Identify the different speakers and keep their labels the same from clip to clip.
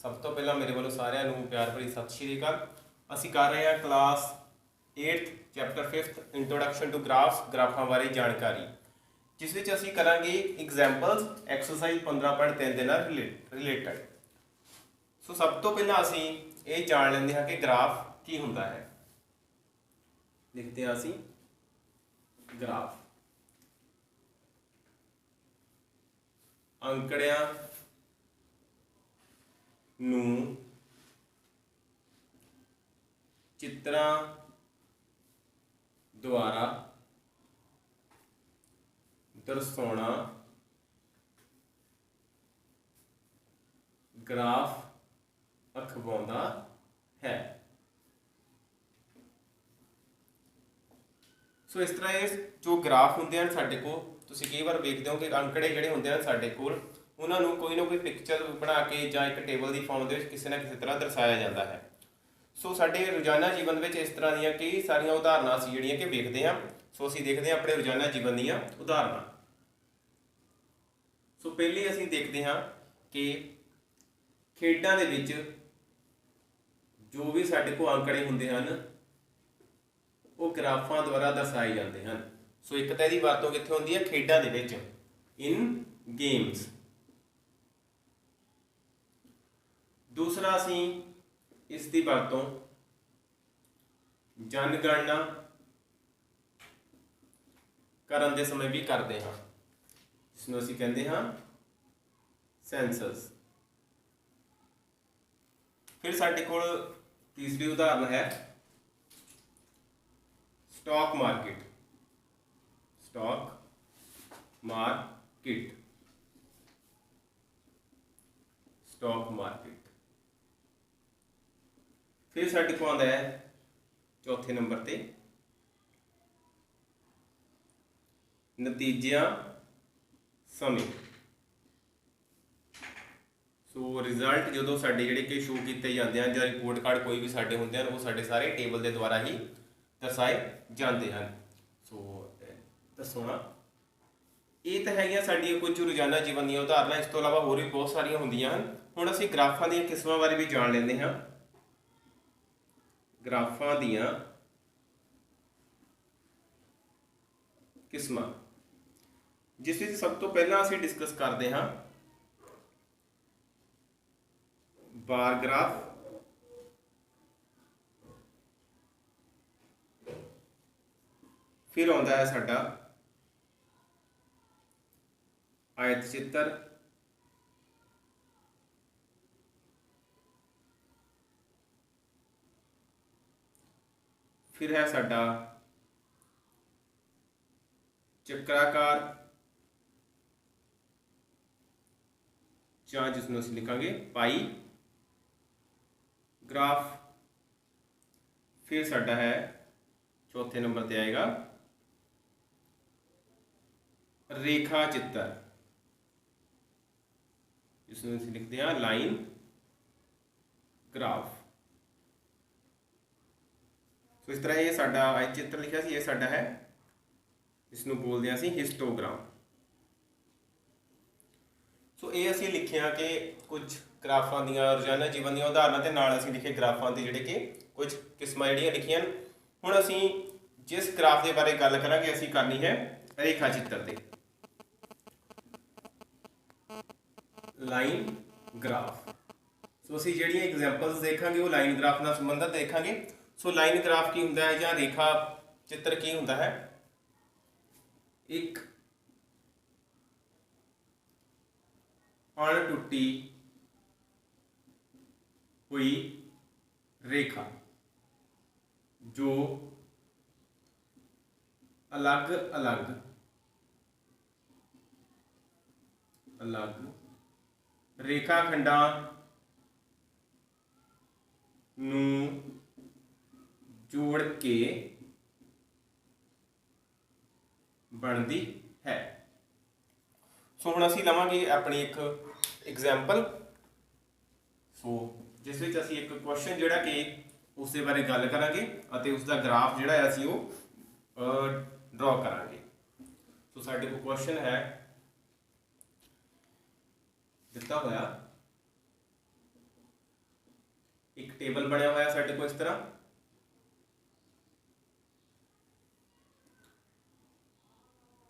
Speaker 1: सब तो पहला मेरे वालों सारिਆਂ ਨੂੰ प्यार भरी सत श्री अकाल। ਅਸੀਂ कर रहे हैं class 8th chapter 5th introduction to ग्राफां बारे जानकारी, जिस विच ਅਸੀਂ करांगे एग्जाम्पल्स एक्सरसाइज 15.3 ਦੇ ਨਾਲ रिलेटेड। सो सब तो पहला ਅਸੀਂ ਇਹ जान ਲੈਂਦੇ ਹਾਂ कि ग्राफ की ਹੁੰਦਾ है। लिखते हैं ਅਸੀਂ ग्राफ अंकड़ियां ਨੂੰ चित्रां द्वारा दर्शाउणा ग्राफ अखवाउंदा है। सो इस तरह ये जो ग्राफ होंगे हैं साडे कोल, तुसीं कई बार देखते हो कि अंकड़े जिहड़े होंदे हैं साडे कोल उन्होंने कोई ना कोई पिक्चर बना के जां एक टेबल की फॉर्म के किसी ना किसी तरह दर्शाया जाता है। सो साडे रोजाना जीवन में इस तरह दी कई सारिया उदाहरण असीं जिहड़ियां कि देखते हैं। सो असीं देखते हैं अपने रोजाना जीवन दीयां उदाहरण। सो पहले असीं देखते हैं कि खेडां दे विच जो भी साडे कोल अंकड़े हुंदे हन वो ग्राफां द्वारा दर्शाए जाते हैं। सो एक तो इहदी वरतों कित्थे हुंदी है, खेडां दे विच, इन गेम्स। दूसरा असीं इसकी वरतों जनगणना करन दे समय भी करते हैं, जिसनूं असीं कहंदे हां सेंसस। फिर साडे कोल तीसरी उदाहरण है stock market. Stock market, stock market. फिर साडे को आंदा है चौथे नंबर ते नतीजियां समय। सो रिजल्ट जो साडे जिहड़े कि शो किए जाते हैं जां रिपोर्ट कार्ड कोई भी साडे हुंदे हैं वो साडे सारे टेबल के द्वारा ही दर्शाए जाते हैं। सो दसोना ये तो है साडियां कुछ रोजाना जीवन दी उदाहरण। इस तो इलावा होर भी बहुत सारिया होंदियां हन। हुण असीं ग्राफां दी किस्मां बारे भी जान लैंदे हां। ग्राफां दियां किस्मां, जिस विच सब तो पहला असीं डिस्कस करते हां बार ग्राफ, फिर आउंदा है साडा आयत चित्र, फिर है साडा चक्राकार जां जिसनूं असीं लिखांगे पाई ग्राफ। फिर साडा है चौथे नंबर ते आएगा रेखा चित्र, जिसमें असीं लिखते हैं लाइन ग्राफ। तो इस तरह ये साडा आयत चित्र लिखा सी, ये साडा है, इसनूं बोलते हैं असीं हिस्टोग्राम। सो ये असीं लिखिया कि कुछ ग्राफां दियां रोजाना जीवन दियां उदाहरण ते नाल असीं लिखे ग्राफां दे जिहड़े कि कुछ किस्मां जिहड़ियां लिखियां। हुण असीं जिस ग्राफ के बारे गल करांगे असीं करनी है रेखा चित्र ते, लाइन ग्राफ। सो असीं जिहड़ियां एग्जाम्पल्स देखांगे वो लाइन ग्राफ नाल संबंधित देखांगे। सो लाइन ग्राफ की हुंदा है जां रेखा चित्र की हुंदा है, एक अणटुटी हुई रेखा जो अलग अलग रेखाखंडां नूं जोड़ के बनती है। सो हुण असीं लवांगे अपनी एक एग्जाम्पल। सो जिस विच असीं एक क्वेश्चन जिहड़ा कि उस दे बारे गल करांगे अते उसका ग्राफ जिहड़ा है असीं वो ड्रॉ करांगे। सो साडे कोल क्वेश्चन है दिता होया एक टेबल बनया हुआ साडे को इस तरह,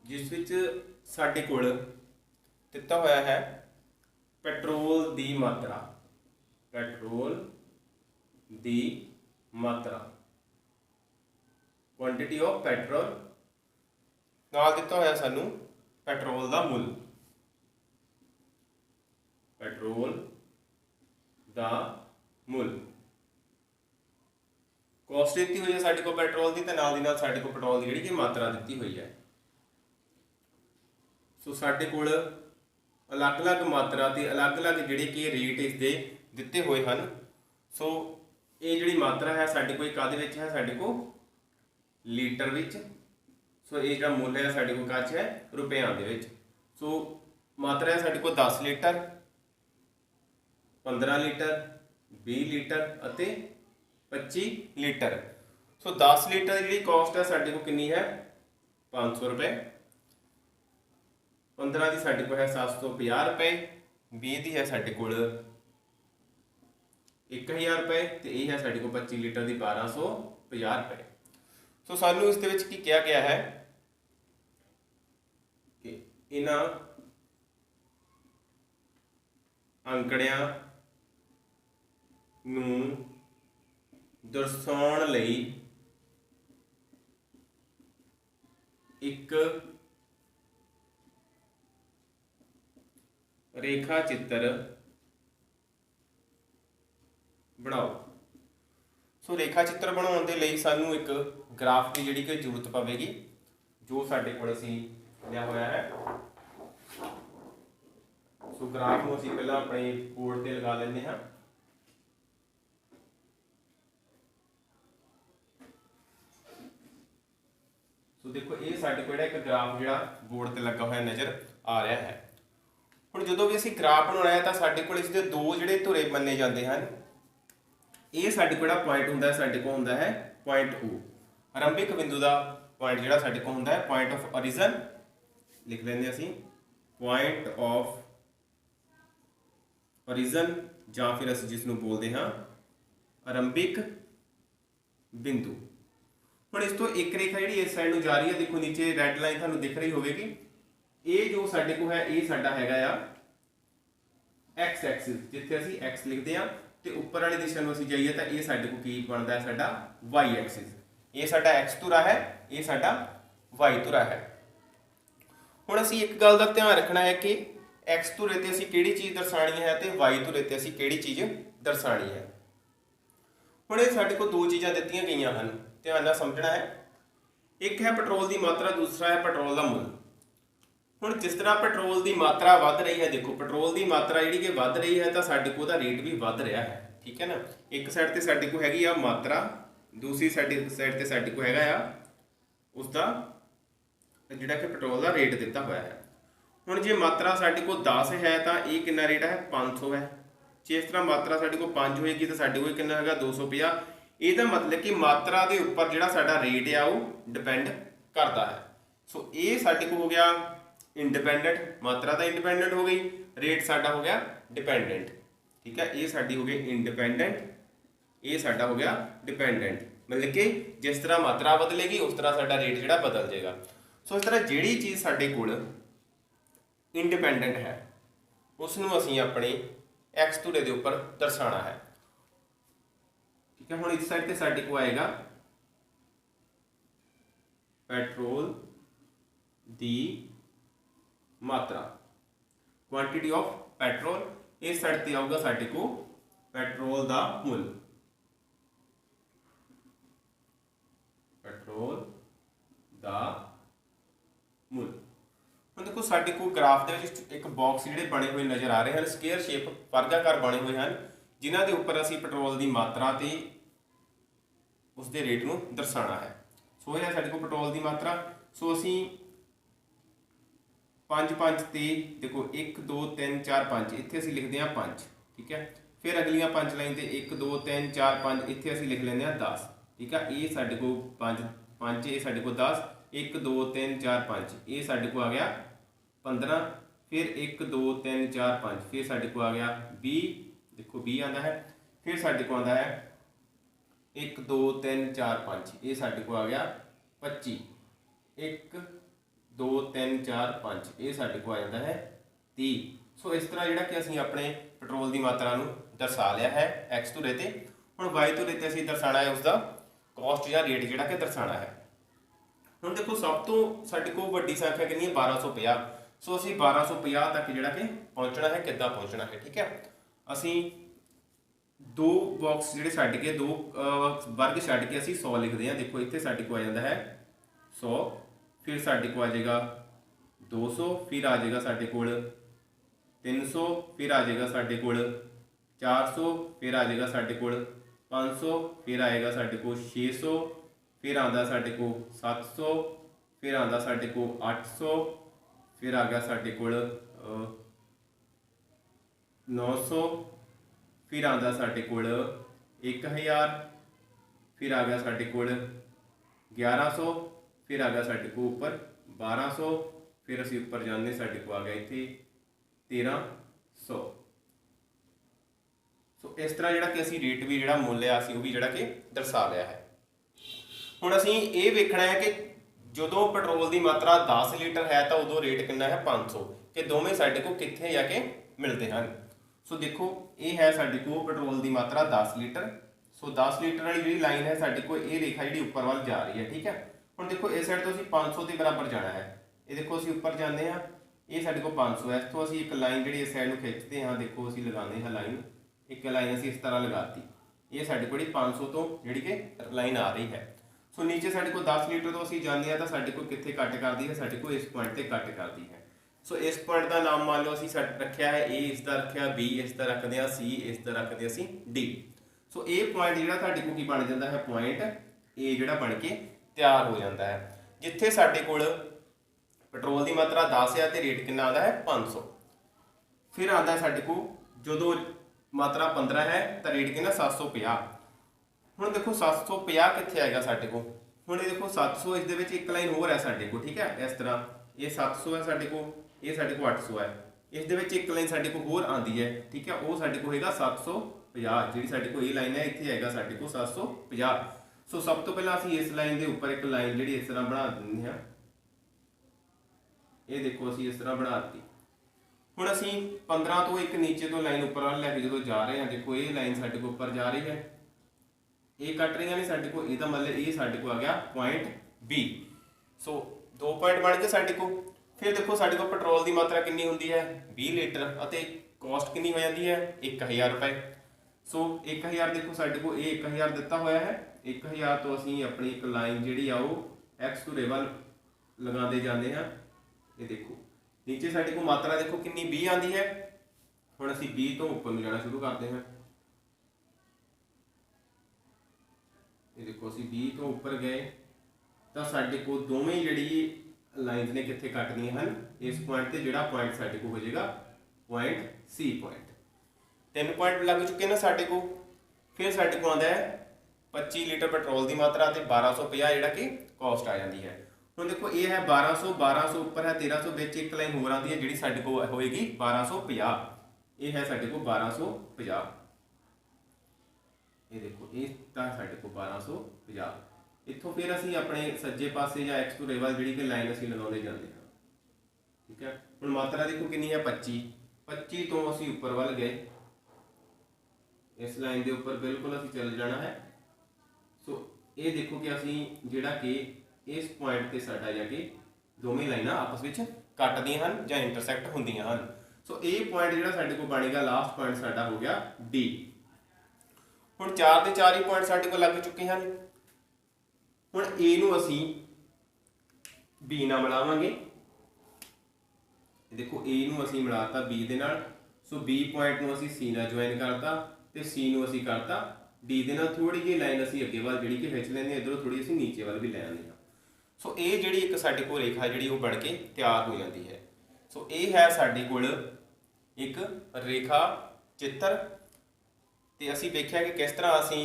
Speaker 1: जिस विच साडे कोल दिता होया है पेट्रोल दी मात्रा, पेट्रोल दी मात्रा, क्वांटिटी ऑफ पेट्रोल, नाल दिता होया सानू पेट्रोल दा मुल, पेट्रोल दा मुल, कॉस्ट दी हुई है साडे को पेट्रोल की, तो नाल दी नाल साडे को पेट्रोल की जिहड़ी कि मात्रा दी हुई है। सो साडे कोल अलग अलग मात्रा ते अलग अलग जिहड़े कि रेट इसदे दिते हुए हैं। सो ये जिहड़ी मात्रा है साडे को काहदे विच है, साडे को लीटर विच। सो ये जिहड़ा मुल है साडे को काच है रुपया दे विच। सो मात्रा है साडे को 10 लीटर, 15 लीटर, 20 लीटर अते 25 लीटर। सो 10 लीटर की कॉस्ट है साडे को कितनी है 500 रुपए, 15 की साडे को है 750 रुपए, 20 की है साडे को 1000 रुपए, तो यह है साडे को 25 लीटर की 1250 रुपए। सो सानू इस दे विच की कहा गया है कि इन्हां अंकड़ियां नूं दर्शाउण लई एक रेखा चित्र बनाओ। सो रेखा चित्र बनाने के लिए सानू एक ग्राफ की जिहड़ी कि जरूरत पवेगी, जो साडे कोल असीं लिया होया है। सो ग्राफ नूं असीं पहलां अपने बोर्ड ते लगा लैंदे हां। सो देखो ये साडे कोल एक ग्राफ जिहड़ा बोर्ड ते लगा होया नज़र आ रहा है। हुण जदों भी असीं ग्राफ बनाउणा है तां साडे कोल इसदे दो जिहड़े धुरे मन्ने जांदे हन। ये साडे कोल पॉइंट हुंदा है, साडे कोल हुंदा है पॉइंट O, आरंभिक बिंदु का पॉइंट जिहड़ा साडे कोल हुंदा है पॉइंट ऑफ ओरिजिन, लिख लैंदे असीं पॉइंट ऑफ ओरिजिन, जां फिर असीं जिस नूं बोलदे हां आरंभिक बिंदु। हुण इस तो एक रेखा जिहड़ी इस साइड नूं जा रही है, देखो नीचे रैड लाइन तुहानूं दिख रही होगी। ये जो साडे को है ये साडा हैगा आ एक्स एक्सिस, जिथे असीं एक्स लिखते हैं, तो उपर वाली दिशा में असीं जाइए तो ये साडे को की बनता है साडा वाई एक्सिस। ये साडा एक्स धुरा है, ये साडा वाई धुरा है। हुण असीं एक गल दा ध्यान रखना है कि एक्स धुरे ते असीं किहड़ी चीज़ दर्शाणी है ते वाई धुरे ते असीं किहड़ी चीज़ दर्शाणी है। हुण ये साडे को दो चीज़ां दित्तियां गईयां हन, ध्यान नाल समझना है। एक है पेट्रोल की मात्रा, दूसरा है पेट्रोल का मुल। हुण जिस तरह पेट्रोल की मात्रा वध रही है, देखो पेट्रोल की मात्रा जिहड़ी कि वध रही है तो साडे को दा रेट भी वध रहा है, ठीक है ना। एक साइड ते साडे को हैगी आ मात्रा, दूसरी साइड ते साडे को हैगा आ उसका जिहड़ा कि पेट्रोल का रेट दिता हुआ है। हुण जे मात्रा साडे को 10 है तो ये कितना रेट है 500 है। जे इस तरह मात्रा साडे को 5 होएगी तो साडे को कितना हैगा 250। ਇਹਦਾ मतलब कि मात्रा के उपर जिहड़ा साडा रेट आ वो डिपेंड करता है। सो ये साडे को हो गया इंडिपेंडेंट, मात्रा तो इंडिपेंडेंट हो गई, रेट साडा हो गया डिपेंडेंट, ठीक है। ये साडी हो गई इंडिपेंडेंट, ये साडा हो गया डिपेंडेंट, मतलब कि जिस तरह मात्रा बदलेगी उस तरह साडा रेट जिहड़ा बदल जाएगा। सो इस तरह जिहड़ी चीज़ साडे कोल इंडिपेंडेंट है उसनूं असीं अपने एक्स धुरे दे उपर दर्शाना है, ठीक है। हुण इस साइड ते साडे को आएगा पेट्रोल दी मात्रा, क्वांटिटी ऑफ पेट्रोल। इस साइड ते आऊगा साडे को पेट्रोल दा मुल, पेट्रोल दा मुल। हुण देखो साडे को ग्राफ दे विच एक बॉक्स जिहड़े बने हुए नज़र आ रहे हैं, स्केयर शेप वर्गाकार बने हुए हैं, जिन्हां दे उपर असीं पेट्रोल दी मात्रा ते उसके रेट नूं दर्शाना है। सो यह साडे को पेट्रोल की मात्रा। सो असीं 5 5 ते देखो 1 2 3 4 5 इत्थे असीं लिखते हैं 5, ठीक है। फिर अगलियां 5 लाइन ते 1 2 3 4 5 इत्थे असीं लिख लैंदे हैं 10, ठीक है। ये साडे को 5 5 ये साडे को 10, 1 2 3 4 5 ये साडे को आ गया 15, फिर 1 2 3 4 5 फिर साडे को आ गया 20, देखो 20 आता है, फिर साढ़े को आता है 1 2 3 4 5, ये साढ़े को आ गया 25, 1 2 3 4 5, ये साढ़े को आ जाता है 30। सो इस तरह जिहड़ा कि असीं अपने पेट्रोल की मात्रा नूं दर्शा लिया है एक्स धुरे ते। हुण वाई धुरे ते असीं दर्शाना है उसका कॉस्ट या रेट जिहड़ा कि दर्शाना है। हुण देखो सब तो साडे कोल वड्डी संख्या कितनी है 1250। सो असीं 1250 तक जिहड़ा कि पहुंचना है, किद्दां पहुंचना है, ठीक है। असीं दो बॉक्स जिहड़े छड्ड के दो वर्ग छड्ड के असीं 100 लिखते हैं। देखो इत्थे साडे को आ जाता है 100, फिर साडे को आ जाएगा 200, फिर आ जाएगा साडे कोल 300, फिर आ जाएगा साडे कोल 400, फिर आ जाएगा साडे कोल 500, फिर आएगा साडे को 600, फिर आंदा साडे को 700, फिर आंदा साडे को 800, फिर आ गया साडे कोल 900, फिर आंदा साडे कोल 1000, फिर आ गया साडे कोल 1100, फिर आ गया साडे को ऊपर 1200, फिर असीं ऊपर जाने साडे को आ गया इत्थे 1300। सो इस तरह जिहड़ा कि असीं रेट भी जिहड़ा मुੱਲ आ असीं वो भी जिहड़ा कि दर्शा लिया है। हुण असीं ये वेखना है कि जदों पेट्रोल की मात्रा 10 लीटर है तो उदों रेट कितना है 500, कि दोवें साडे को कित्थे जाके मिलते हैं। सो देखो ये है साडे को पेट्रोल की मात्रा 10 लीटर। सो 10 लीटर वाली जी लाइन है साडे को, ये रेखा जी उपर वाल जा रही है, ठीक है। हुण देखो इस साइड तो असीं 500 के बराबर जाना है, ये देखो असीं उपर जाते हैं, ये साडे को 500 है। इत्थों असीं एक लाइन जी इस साइड में खिंचते हैं, देखो असीं लगाते हैं लाइन, एक लाइन असीं इस तरह लगाती, ये साडे को 500 तो जी कि लाइन आ रही है। सो नीचे साडे को 10 लीटर तो असीं जाते हैं तो साडे को कित्थे कट करती है, साडे को इस पॉइंट पर कट करती है। सो इस पॉइंट का नाम मान लो असीं रखिया है ए, इसका रखिया बी, इसका रखते हैं सी, इसका रखते असीं डी। सो ये पॉइंट जिहड़ा साडे को की बन जाता है पॉइंट ए, जिहड़ा बन के तैयार हो जाता है, जिथे साडे कोल पेट्रोल की मात्रा 10 है तो रेट कितना आता है 500। फिर आता है साडे को जो मात्रा 15 है तो रेट कितना 750। हुण देखो 750 कित्थे आएगा साडे को, हुण ये देखो 700 इस दे विच एक लाइन होर है साडे को, ठीक है। इस तरह ये 700 है साडे को, ये साडे को 800 है, इस दे विच एक लाइन साडे को होर आंदी है, ठीक है। वो साडे को होएगा 750, जिहड़ी साडे को ये लाइन है इत्थे आएगा साडे को 750। सो सब तो पहला असीं इस लाइन के उपर एक लाइन जिहड़ी इस तरह बना दिंदे हैं, ये देखो असीं इस तरह बना दी। हुण असीं 15 तो एक नीचे तो लाइन उपर वाल लैके जो जा रहे हैं, देखो ये लाइन साडे को उपर जा रही है, ये कट रही ने साडे को, इसका मतलब ये साडे को आ गया पॉइंट बी। सो 2 पॉइंट बन गए साडे को। फिर देखो साडे को पेट्रोल की मात्रा कितनी होंदी है 20 लीटर, अते कॉस्ट कितनी हो जाती है 1000 रुपए। सो 1000 देखो साडे को ये 1000 दिता होया है, 1000 तो असीं अपनी एक लाइन जिहड़ी आ वो एक्स धुरे वल लगाते जाते हैं। ये देखो नीचे साडे को मात्रा देखो कितनी 20 आती है। हुण असीं 20 तो उपर जाना शुरू करते हैं, ये देखो असीं 20 तो उपर गए तो साडे को दोवें जिहड़ी लाइन्स ने कित्थे कटदियां हन इस पॉइंट ते, जिहड़ा पॉइंट साडे को हो जाएगा पॉइंट सी पॉइंट। 3 पॉइंट लग चुके ना साडे को। फिर साडे को आंदा है 25 लीटर पेट्रोल की मात्रा ते 1250 जिहड़ा कि कॉस्ट आ जाती है। हुण देखो ये है 1200, 1200 उपर है 1300, विच एक लाइन होर आती है जिहड़ी साडे को होएगी 1250, ये है साडे को 1250। ये देखो ये साडे को 1250। इत्थों फिर असीं अपने सज्जे पासे या एक्स धुरे वाल जिहड़ी कि लाइन असीं लगाउंदे जांदे हां, ठीक है। हुण मात्रा देखो कितनी है 25, 25 तो असीं उपर वाल गए, इस लाइन के उपर बिल्कुल असीं चल जाना है। सो ये देखो कि असीं जिहड़ा कि इस पॉइंट ते साडा जाके दोवें लाइनां आपस विच कटदियां हन जां इंटरसैक्ट हुंदियां हन। सो ये पॉइंट जिहड़ा साडे को बनेगा लास्ट पॉइंट साडा हो गया डी। हुण 4 ਦੇ 4 ही पॉइंट साडे को लग चुके हैं। हुण ए नूं असीं बी नाल मिलावांगे, देखो ए नूं असीं मिलाता बी दे नाल। सो बी पॉइंट नूं असीं सी नाल ज्वाइन करता ते सी नूं असीं करता डी दे नाल। थोड़ी जी लाइन असीं अगे वाल जिहड़ी कि खिच लैंदे, इधरों थोड़ी असीं नीचे वाल भी लै आंदे हां। सो ये जिहड़ी एक साडे कोल रेखा जिहड़ी वो बन के तैयार हो जाती है। सो ये है साडे कोल एक रेखा चित्र ते असीं वेखिया कि किस तरह असीं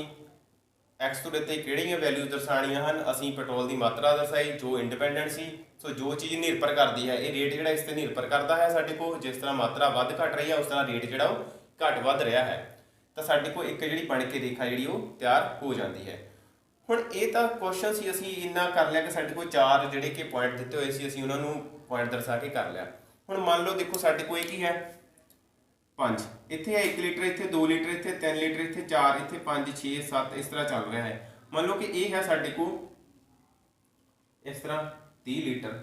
Speaker 1: एक्स धुरे ते किहड़ियां वैल्यूज दर्शाणियां हन। असीं पेट्रोल की मात्रा दर्शाई जो इंडिपेंडेंट सी। सो जो चीज़ निर्भर करती है ये रेट जिहड़ा इस ते निर्भर करता है साडे को, जिस तरह मात्रा वध घट रही है उस तरह रेट जिहड़ा घट वध रहा है। ਤਾਂ ਸਾਡੇ ਕੋਲ ਇੱਕ ਜਿਹੜੀ ਬਣ ਕੇ ਰੇਖਾ ਜਿਹੜੀ ਉਹ ਤਿਆਰ ਹੋ ਜਾਂਦੀ ਹੈ। ਹੁਣ ਇਹ ਤਾਂ ਕੁਐਸਚਨ ਸੀ, ਅਸੀਂ ਇੰਨਾ ਕਰ ਲਿਆ ਕਿ ਸਾਡੇ ਕੋਲ 4 ਜਿਹੜੇ ਕਿ ਪੁਆਇੰਟ ਦਿੱਤੇ ਹੋਏ ਸੀ, ਅਸੀਂ ਉਹਨਾਂ ਨੂੰ ਪੁਆਇੰਟ ਦਰਸਾ ਕੇ ਕਰ ਲਿਆ। ਹੁਣ ਮੰਨ ਲਓ ਦੇਖੋ ਸਾਡੇ ਕੋਲ ਇਹ ਕੀ ਹੈ 5, ਇੱਥੇ ਹੈ 1 ਲੀਟਰ, ਇੱਥੇ 2 ਲੀਟਰ, ਇੱਥੇ 3 ਲੀਟਰ, ਇੱਥੇ 4, ਇੱਥੇ 5 6 7 ਇਸ ਤਰ੍ਹਾਂ ਚੱਲ ਰਿਹਾ ਹੈ। ਮੰਨ ਲਓ ਕਿ ਇਹ ਹੈ ਸਾਡੇ ਕੋਲ ਇਸ ਤਰ੍ਹਾਂ 30 ਲੀਟਰ,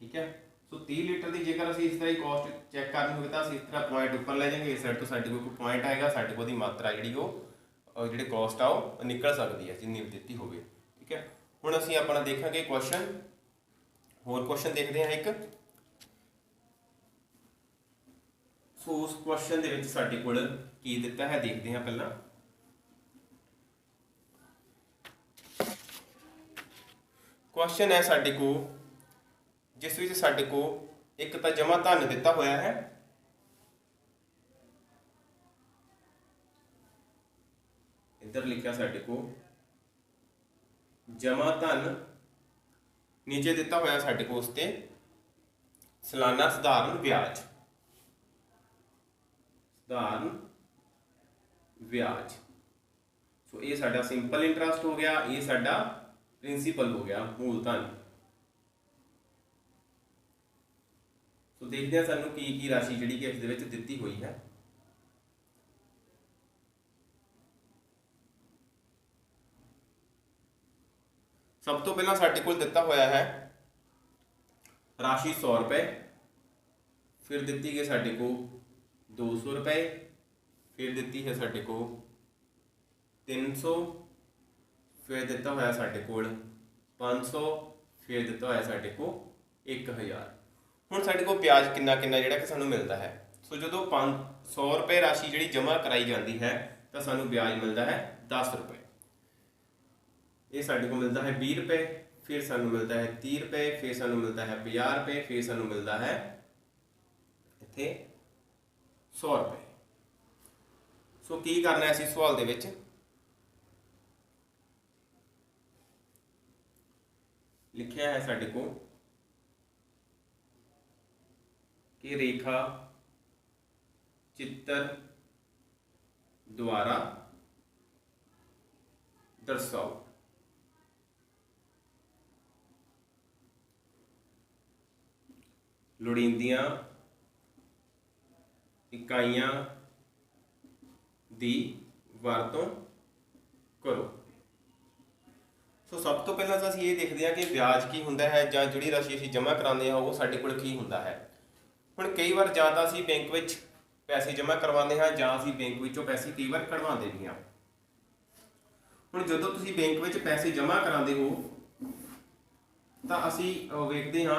Speaker 1: ਠੀਕ ਹੈ। ਸੋ 30 ਲੀਟਰ ਦੀ ਜੇਕਰ ਅਸੀਂ ਇਸ ਤਰ੍ਹਾਂ ਹੀ ਕੋਸਟ ਚੈੱਕ ਕਰਨੀ ਹੋਵੇ ਤਾਂ ਅਸੀਂ ਇਸ ਤਰ੍ਹਾਂ ਪੁਆਇੰਟ ਉੱਪਰ ਲੈ ਜਾਵਾਂਗੇ, ਇਸ ਸਾਈਡ ਤੋਂ ਸਾਡੇ ਕੋਲ ਕੋਈ ਪੁਆਇੰਟ ਆਏਗਾ, ਸਾਡੇ ਕੋਲ ਦੀ ਮਾਤਰਾ ਜਿਹੜੀ ਉਹ ਜਿਹੜੇ ਕੋਸਟ ਆ ਉਹ ਨਿਕਲ ਸਕਦੀ ਹੈ ਜਿੰਨੀ ਦਿੱਤੀ ਹੋਵੇ, ਠੀਕ ਹੈ। ਹੁਣ ਅਸੀਂ ਆਪਣਾ ਦੇਖਾਂਗੇ ਕੁਐਸਚਨ, ਹੋਰ ਕੁਐਸਚਨ ਦੇਖਦੇ ਹਾਂ ਇੱਕ। ਸੋ ਉਸ ਕੁਐਸਚਨ ਦੇ ਵਿੱਚ ਸਾਡੇ ਕੋਲ ਕੀ ਦਿੱਤਾ ਹੈ ਦੇਖਦੇ ਹਾਂ ਪਹਿਲਾਂ। ਕੁਐਸਚਨ ਹੈ ਸਾਡੇ ਕੋਲ ਜਿਸ ਵਿੱਚ ਸਾਡੇ ਕੋਲ ਇੱਕ ਤਾਂ ਜਮਾ ਧਨ ਦਿੱਤਾ ਹੋਇਆ ਹੈ, ਇੱਧਰ ਲਿਖਿਆ ਸਾਡੇ ਕੋਲ ਜਮਾ ਧਨ, ਨੀਚੇ ਦਿੱਤਾ ਹੋਇਆ ਸਾਡੇ ਕੋਲ ਉਸ ਤੇ ਸਾਲਾਨਾ ਸਧਾਰਨ ਵਿਆਜ, ਸਧਾਰਨ ਵਿਆਜ। ਸੋ ਇਹ ਸਾਡਾ ਸਿੰਪਲ ਇੰਟਰਸਟ ਹੋ ਗਿਆ, ਇਹ ਸਾਡਾ ਪ੍ਰਿੰਸੀਪਲ ਹੋ ਗਿਆ, ਮੂਲਧਨ। ਸੋ ਦੇਖਦੇ ਹਾਂ ਸਾਨੂੰ ਕੀ ਕੀ ਰਾਸ਼ੀ ਜਿਹੜੀ ਕਿ ਇਸ ਦੇ ਵਿੱਚ ਦਿੱਤੀ ਹੋਈ ਹੈ। ਸਭ ਤੋਂ ਪਹਿਲਾਂ ਸਾਡੇ ਕੋਲ ਦਿੱਤਾ ਹੋਇਆ ਹੈ ਰਾਸ਼ੀ 100 ਰੁਪਏ, ਫਿਰ ਦਿੱਤੀ ਗਈ ਸਾਡੇ ਕੋਲ 200 ਰੁਪਏ, ਫਿਰ ਦਿੱਤੀ ਹੈ ਸਾਡੇ ਕੋਲ 300, ਫਿਰ ਦਿੱਤਾ ਹੋਇਆ ਸਾਡੇ ਕੋਲ 500, ਫਿਰ ਦਿੱਤਾ ਹੋਇਆ ਸਾਡੇ ਕੋਲ 1000। ਹੁਣ ਸਾਡੇ ਕੋਲ ਵਿਆਜ ਕਿੰਨਾ ਕਿੰਨਾ ਜਿਹੜਾ ਕਿ ਸਾਨੂੰ ਮਿਲਦਾ ਹੈ। ਸੋ ਜਦੋਂ 100 ਰੁਪਏ ਰਾਸ਼ੀ ਜਿਹੜੀ ਜਮ੍ਹਾਂ ਕਰਾਈ ਜਾਂਦੀ ਹੈ ਤਾਂ ਸਾਨੂੰ ਵਿਆਜ ਮਿਲਦਾ ਹੈ 10 ਰੁਪਏ। ਇਹ ਸਾਡੇ ਕੋਲ ਮਿਲਦਾ ਹੈ 20 ਰੁਪਏ, ਫਿਰ ਸਾਨੂੰ ਮਿਲਦਾ ਹੈ 30 ਰੁਪਏ, ਫਿਰ ਸਾਨੂੰ ਮਿਲਦਾ ਹੈ 50 ਰੁਪਏ, ਫਿਰ ਸਾਨੂੰ ਮਿਲਦਾ ਹੈ ਇੱਥੇ 100 ਰੁਪਏ। ਸੋ ਕੀ ਕਰਨਾ ਹੈ ਅਸੀਂ ਸਵਾਲ ਦੇ ਵਿੱਚ, ਲਿਖਿਆ ਹੈ ਸਾਡੇ ਕੋਲ कि रेखा चित्र द्वारा दर्शाओ। लोड़ींदियां इकाइयां दी वरतों करो। सो सब तो पहला असीं ये देखते हैं कि ब्याज की हुंदा है जां जिहड़ी राशि असीं जमा कराने हैं वो साडे कोल की हुंदा है। ਹੁਣ ਕਈ ਵਾਰ ਜਾਂ ਤਾਂ ਅਸੀਂ ਬੈਂਕ ਵਿੱਚ ਪੈਸੇ ਜਮ੍ਹਾਂ ਕਰਵਾਉਂਦੇ ਹਾਂ ਜਾਂ ਅਸੀਂ ਬੈਂਕ ਵਿੱਚੋਂ ਪੈਸੇ ਕਈ ਵਾਰ ਕਢਵਾਉਂਦੇ ਵੀ ਹਾਂ। ਹੁਣ ਜਦੋਂ ਤੁਸੀਂ ਬੈਂਕ ਵਿੱਚ ਪੈਸੇ ਜਮ੍ਹਾਂ ਕਰਾਉਂਦੇ ਹੋ ਤਾਂ ਅਸੀਂ ਵੇਖਦੇ ਹਾਂ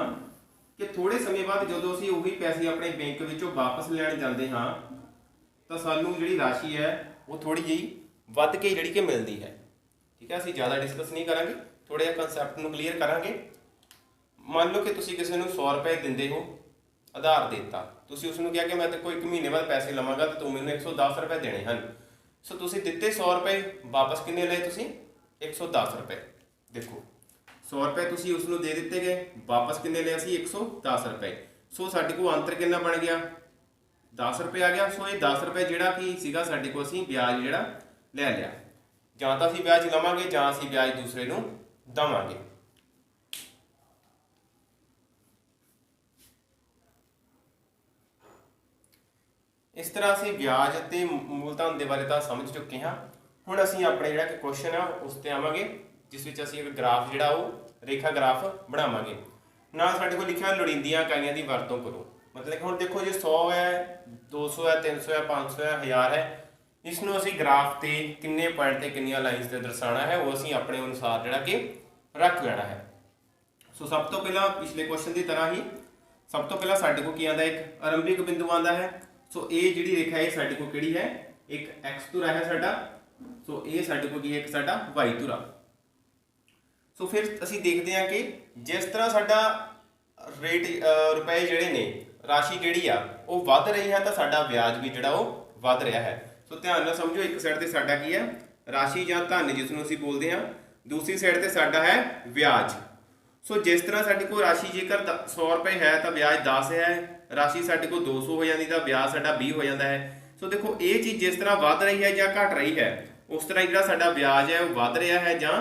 Speaker 1: ਕਿ ਥੋੜੇ ਸਮੇਂ ਬਾਅਦ ਜਦੋਂ ਅਸੀਂ ਉਹੀ ਪੈਸੇ ਆਪਣੇ ਬੈਂਕ ਵਿੱਚੋਂ ਵਾਪਸ ਲੈਣ ਜਾਂਦੇ ਹਾਂ ਤਾਂ ਸਾਨੂੰ ਜਿਹੜੀ ਰਾਸ਼ੀ ਹੈ ਉਹ ਥੋੜੀ ਜਿਹੀ ਵੱਧ ਕੇ ਜਿਹੜੀ ਕਿ ਮਿਲਦੀ ਹੈ, ਠੀਕ ਹੈ। ਅਸੀਂ ਜ਼ਿਆਦਾ ਡਿਸਕਸ ਨਹੀਂ ਕਰਾਂਗੇ, ਥੋੜਾ ਜਿਹਾ ਕਨਸੈਪਟ ਨੂੰ ਕਲੀਅਰ ਕਰਾਂਗੇ। ਮੰਨ ਲਓ ਕਿ ਤੁਸੀਂ ਕਿਸੇ ਨੂੰ 100 ਰੁਪਏ ਦਿੰਦੇ ਹੋ, ਆਧਾਰ ਦੇਤਾ, ਤੁਸੀਂ ਉਸ ਨੂੰ ਕਿਹਾ ਕਿ ਮੈਂ ਤੇ ਕੋਈ 1 ਮਹੀਨੇ ਬਾਅਦ ਪੈਸੇ ਲਵਾਂਗਾ ਤੇ ਤੂੰ ਮੈਨੂੰ 110 ਰੁਪਏ ਦੇਣੇ ਹਨ। ਸੋ ਤੁਸੀਂ ਦਿੱਤੇ 100 ਰੁਪਏ, ਵਾਪਸ ਕਿੰਨੇ ਲਏ ਤੁਸੀਂ 110 ਰੁਪਏ। ਦੇਖੋ 100 ਰੁਪਏ ਤੁਸੀਂ ਉਸ ਨੂੰ ਦੇ ਦਿੱਤੇ ਗਏ, ਵਾਪਸ ਕਿੰਨੇ ਲਏ ਅਸੀਂ 110 ਰੁਪਏ। ਸੋ ਸਾਡੇ ਕੋਲ ਅੰਤਰ ਕਿੰਨਾ ਬਣ ਗਿਆ 10 ਰੁਪਏ ਆ ਗਿਆ। ਸੋ ਇਹ 10 ਰੁਪਏ ਜਿਹੜਾ ਕੀ ਸੀਗਾ ਸਾਡੇ ਕੋਲ ਅਸੀਂ ਵਿਆਜ ਜਿਹੜਾ ਲੈ ਲਿਆ, ਜਾਂ ਤਾਂ ਅਸੀਂ ਵਿਆਜ ਲਵਾਂਗੇ ਜਾਂ ਅਸੀਂ ਵਿਆਜ ਦੂਸਰੇ ਨੂੰ ਦੇਵਾਂਗੇ। इस तरह ਅਸੀਂ ਵਿਆਜ ਅਤੇ ਮੂਲਧਨ ਦੇ ਬਾਰੇ ਤਾਂ ਸਮਝ ਚੁੱਕੇ ਹਾਂ। ਹੁਣ ਅਸੀਂ ਆਪਣੇ ਜਿਹੜਾ ਕਿ ਕੁਐਸਚਨ ਆ ਉਸ ਤੇ ਆਵਾਂਗੇ ਜਿਸ ਵਿੱਚ ਅਸੀਂ ਇੱਕ ਗ੍ਰਾਫ ਜਿਹੜਾ ਉਹ ਰੇਖਾ ਗ੍ਰਾਫ ਬਣਾਵਾਂਗੇ। ਨਾਲ ਸਾਡੇ ਕੋਲ ਲਿਖਿਆ ਲੋੜੀਂਦੀਆਂ ਇਕਾਈਆਂ ਦੀ ਵਰਤੋਂ ਕਰੋ। ਮਤਲਬ ਕਿ ਹੁਣ ਦੇਖੋ ਜੇ 100 ਹੈ 200 ਹੈ 300 ਹੈ 500 ਹੈ 1000 ਹੈ, ਇਸ ਨੂੰ ਅਸੀਂ ਗ੍ਰਾਫ ਤੇ ਕਿੰਨੇ ਪੁਆਇੰਟ ਤੇ ਕਿੰਨੀਆਂ ਲਾਈਨਸ ਤੇ ਦਰਸਾਉਣਾ ਹੈ ਉਹ ਅਸੀਂ ਆਪਣੇ ਅਨੁਸਾਰ ਜਿਹੜਾ ਕਿ ਰੱਖ ਲੈਣਾ ਹੈ। ਸੋ ਸਭ ਤੋਂ ਪਹਿਲਾਂ ਪਿਛਲੇ ਕੁਐਸਚਨ ਦੀ ਤਰ੍ਹਾਂ ਹੀ ਸਭ ਤੋਂ ਪਹਿਲਾਂ ਸਾਡੇ ਕੋਲ ਕੀ ਆਉਂਦਾ, ਇੱਕ ਆਰੰਭਿਕ ਬਿੰਦੂ ਆਉਂਦਾ ਹੈ। ਸੋ ਇਹ ਜਿਹੜੀ ਰੇਖਾ ਹੈ ਸਾਡੇ ਕੋਲ ਕਿਹੜੀ ਹੈ, ਇੱਕ x ਧੁਰਾ ਹੈ ਸਾਡਾ। ਸੋ ਇਹ ਸਾਡੇ ਕੋਲ ਕੀ ਹੈ, ਇੱਕ ਸਾਡਾ y ਧੁਰਾ। ਸੋ ਫਿਰ ਅਸੀਂ ਦੇਖਦੇ ਹਾਂ ਕਿ ਜਿਸ ਤਰ੍ਹਾਂ ਸਾਡਾ ਰੇਟ ਰੁਪਏ ਜਿਹੜੇ ਨੇ, ਰਾਸ਼ੀ ਜਿਹੜੀ ਆ ਉਹ ਵੱਧ ਰਹੀ ਹੈ ਤਾਂ ਸਾਡਾ ਵਿਆਜ ਵੀ ਜਿਹੜਾ ਉਹ ਵੱਧ ਰਿਹਾ ਹੈ। ਸੋ ਧਿਆਨ ਨਾਲ ਸਮਝੋ, ਇੱਕ ਸਾਈਡ ਤੇ ਸਾਡਾ ਕੀ ਹੈ ਰਾਸ਼ੀ ਜਾਂ ਧਨ ਜਿਸ ਨੂੰ ਅਸੀਂ ਬੋਲਦੇ ਹਾਂ, ਦੂਸਰੀ ਸਾਈਡ ਤੇ ਸਾਡਾ ਹੈ ਵਿਆਜ। ਸੋ ਜਿਸ ਤਰ੍ਹਾਂ ਸਾਡੇ ਕੋਲ ਰਾਸ਼ੀ ਜੇਕਰ 100 ਰੁਪਏ ਹੈ ਤਾਂ ਵਿਆਜ 10 ਹੈ, ਰਾਸ਼ੀ ਸਾਡੇ ਕੋਲ 200 ਹੋ ਜਾਂਦੀ ਤਾਂ ਵਿਆਜ ਸਾਡਾ 20 ਹੋ ਜਾਂਦਾ ਹੈ। ਸੋ ਸੋ ਦੇਖੋ ਇਹ ਚੀਜ਼ ਜਿਸ ਤਰ੍ਹਾਂ ਵੱਧ ਰਹੀ ਹੈ ਜਾਂ ਘਟ ਰਹੀ ਹੈ, ਉਸ ਤਰ੍ਹਾਂ ਜਿਹੜਾ ਸਾਡਾ ਵਿਆਜ ਹੈ ਉਹ ਵੱਧ ਰਿਹਾ ਹੈ ਜਾਂ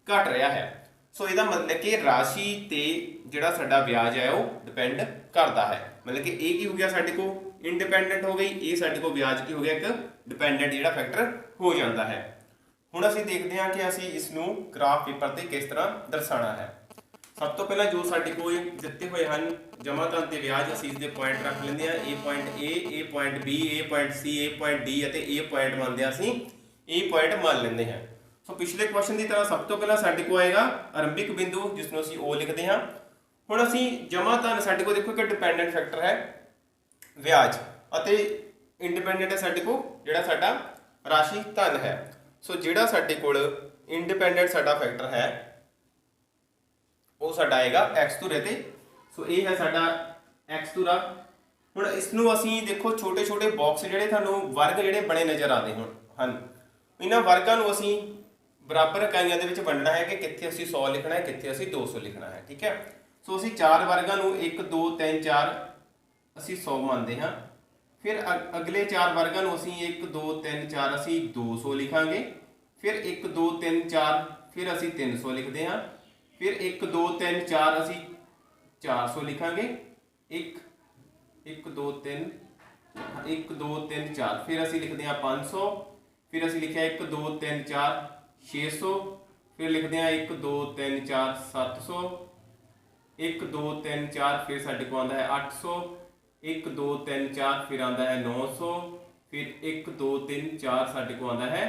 Speaker 1: ਘਟ ਰਿਹਾ ਹੈ। ਸੋ ਇਹਦਾ ਮਤਲਬ ਕਿ ਰਾਸ਼ੀ ਤੇ ਜਿਹੜਾ ਸਾਡਾ ਵਿਆਜ ਹੈ ਉਹ ਡਿਪੈਂਡ ਕਰਦਾ ਹੈ। ਮਤਲਬ ਕਿ ਇਹ ਕੀ ਹੋ ਗਿਆ, ਸਾਡੇ ਕੋਲ ਇੰਡੀਪੈਂਡੈਂਟ ਹੋ ਗਈ, ਇਹ ਸਾਡੇ ਕੋਲ ਵਿਆਜ ਕੀ ਹੋ ਗਿਆ, ਇੱਕ ਡਿਪੈਂਡੈਂਟ ਜਿਹੜਾ ਫੈਕਟਰ ਹੋ ਜਾਂਦਾ ਹੈ। ਹੁਣ ਅਸੀਂ ਦੇਖਦੇ ਹਾਂ ਕਿ ਅਸੀਂ ਇਸ ਨੂੰ ਗ੍ਰਾਫ ਪੇਪਰ ਤੇ ਕਿਸ ਤਰ੍ਹਾਂ ਦਰਸਾਉਣਾ ਹੈ। ਸਭ ਤੋਂ ਪਹਿਲਾਂ ਜੋ ਸਾਡੇ ਕੋਲ ਦਿੱਤੇ ਹੋਏ ਹਨ ਜਮ੍ਹਾਂ ਧਨ ਤੇ ਵਿਆਜ, ਅਸੀਂ ਇਸ ਦੇ ਪੁਆਇੰਟ ਰੱਖ ਲੈਂਦੇ ਹਾਂ। ਇਹ ਪੁਆਇੰਟ A, ਇਹ ਪੁਆਇੰਟ B, ਇਹ ਪੁਆਇੰਟ C, ਇਹ ਪੁਆਇੰਟ D ਅਤੇ ਇਹ ਪੁਆਇੰਟ ਮੰਨਦੇ ਹਾਂ ਅਸੀਂ ਇਹ ਪੁਆਇੰਟ ਮੰਨ ਲੈਂਦੇ ਹਾਂ। ਸੋ ਪਿਛਲੇ ਕੁਐਸਚਨ ਦੀ ਤਰ੍ਹਾਂ ਸਭ ਤੋਂ ਪਹਿਲਾਂ ਸਾਡੇ ਕੋਲ ਆਏਗਾ ਆਰੰਭਿਕ ਬਿੰਦੂ, ਜਿਸ ਨੂੰ ਅਸੀਂ O ਲਿਖਦੇ ਹਾਂ। ਹੁਣ ਅਸੀਂ ਜਮ੍ਹਾਂ ਧਨ, ਸਾਡੇ ਕੋਲ ਦੇਖੋ ਇੱਕ ਡਿਪੈਂਡੈਂਟ ਫੈਕਟਰ ਹੈ ਵਿਆਜ, ਅਤੇ ਇੰਡੀਪੈਂਡੈਂਟ ਹੈ ਸਾਡੇ ਕੋਲ ਜਿਹੜਾ ਸਾਡਾ ਰਾਸ਼ੀ ਧਨ ਹੈ। ਸੋ ਜਿਹੜਾ ਸਾਡੇ ਕੋਲ ਇੰਡੀਪੈਂਡੈਂਟ ਸਾਡਾ ਫੈਕਟਰ ਹੈ ਉਹ ਸਾਡਾ ਆਏਗਾ x ਧੁਰੇ ਤੇ। ਸੋ ਇਹ ਹੈ ਸਾਡਾ x ਧੁਰਾ। ਹੁਣ ਇਸ ਨੂੰ ਅਸੀਂ ਦੇਖੋ ਛੋਟੇ ਛੋਟੇ ਬਾਕਸ ਜਿਹੜੇ ਤੁਹਾਨੂੰ ਵਰਗ ਜਿਹੜੇ ਬਣੇ ਨਜ਼ਰ ਆਉਂਦੇ ਹਨ, ਇਹਨਾਂ ਵਰਗਾਂ ਨੂੰ ਅਸੀਂ ਬਰਾਬਰ ਇਕਾਈਆਂ ਦੇ ਵਿੱਚ ਵੰਡਣਾ ਹੈ ਕਿ ਕਿੱਥੇ ਅਸੀਂ 100 ਲਿਖਣਾ ਹੈ, ਕਿੱਥੇ ਅਸੀਂ 200 ਲਿਖਣਾ ਹੈ। ਠੀਕ ਹੈ। ਸੋ ਅਸੀਂ ਚਾਰ ਵਰਗਾਂ ਨੂੰ 1 2 3 4 ਅਸੀਂ 100 ਮੰਨਦੇ ਹਾਂ। ਫਿਰ ਅਗਲੇ ਚਾਰ ਵਰਗਾਂ ਨੂੰ ਅਸੀਂ 1 2 3 4 ਅਸੀਂ 200 ਲਿਖਾਂਗੇ। ਫਿਰ 1 2 3 4 ਫਿਰ ਅਸੀਂ 300 ਲਿਖਦੇ ਹਾਂ। ਫਿਰ 1 2 3 4 ਅਸੀਂ 400 ਲਿਖਾਂਗੇ। 1 2 3 1 2 3 4 ਫਿਰ ਅਸੀਂ ਲਿਖਦੇ ਹਾਂ 500। ਫਿਰ ਅਸੀਂ ਲਿਖਿਆ 1 2 3 4 600। ਫਿਰ ਲਿਖਦੇ ਹਾਂ 1 2 3 4 700। 1 2 3 4 ਫਿਰ ਸਾਡੇ ਕੋਲ ਆਉਂਦਾ ਹੈ 800। 1 2 3 4 ਫਿਰ ਆਉਂਦਾ ਹੈ 900। ਫਿਰ 1 2 3 4 ਸਾਡੇ ਕੋਲ ਆਉਂਦਾ ਹੈ